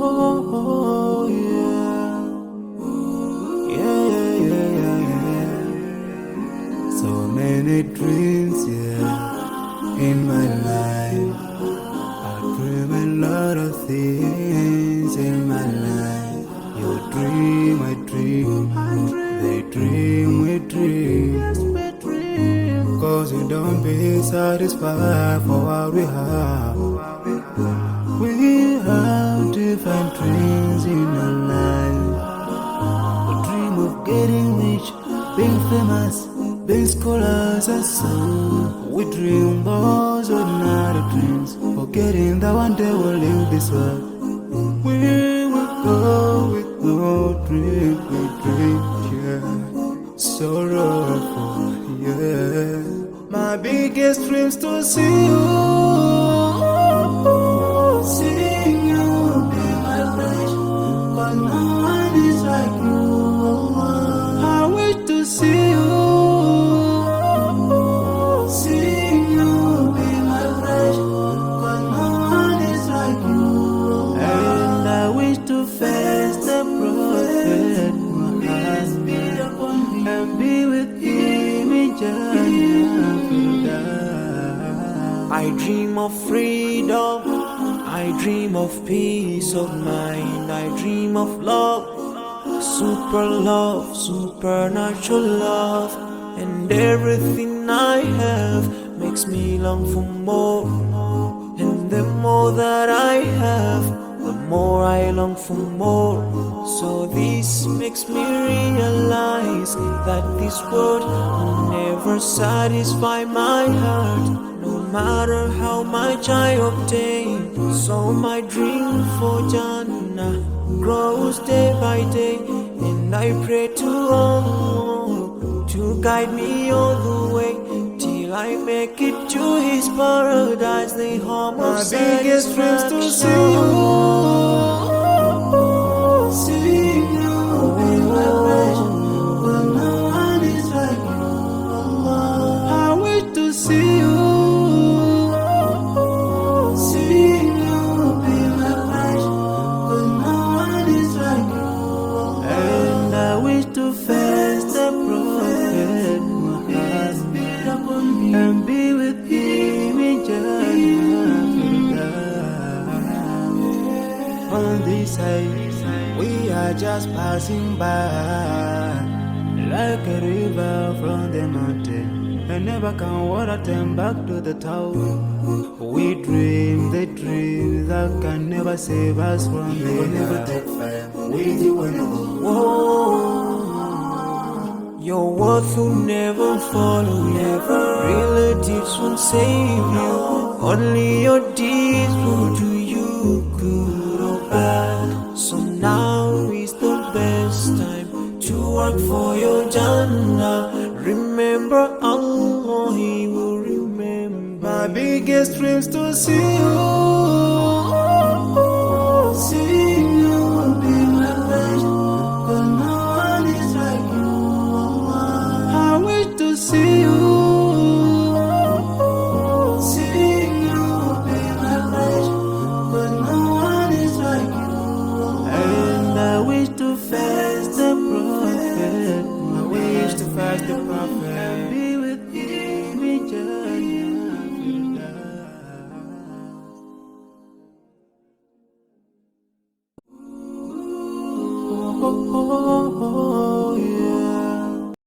oh, yeah. Yeah, yeah, yeah, yeah, yeah. So many dreams, yeah, in my life. I dream a lot of things in my life. You dream, I dream. They dream, we dream. Cause we don't be satisfied for what we have. We have different dreams in our life. We dream of getting rich, being famous, being scholars and so. We dream those ordinary dreams, forgetting that one day we'll leave this world. We will go with no dream, we dream, yeah. Sorrowful, yeah. My biggest dreams to see you, seeing you be my flesh, but no one is like you. I wish to see you, seeing you be my flesh, but no one is like you. And I wish to face the prophet Muhammad and be with him in Jannah. I dream of freedom, I dream of peace of mind, I dream of love, supernatural love, and everything I have makes me long for more. And the more that I have, the more I long for more. So this makes me realize that this world will never satisfy my heart, no matter how much I obtain. So my dream for Jannah grows day by day, and I pray to Allah to guide me all the way till I make it to His paradise, the home of my biggest dreams to see you, seeing you be my flesh, but no one is like you. I wish to see you, seeing you be my flesh, but no one is like you. And I wish to face the prophet Muhammad and be with him in Jannah. On this side, we are just passing by, like a river from the mountain, and never can water turn back to the town. We dream the dream that can never save us from the never take fire. We do Your worth will never follow you. Relatives won't save you. Only your deeds will do you good or bad. So now is the best time to work for your Jannah. Remember Allah, He will remember. my biggest dreams to see you, seeing you be my flesh, but no one is like you. I wish to see you, seeing you be my flesh, but no one is like you. And I wish to face the prophet, I wish to face the prophet and be with him in Jannah.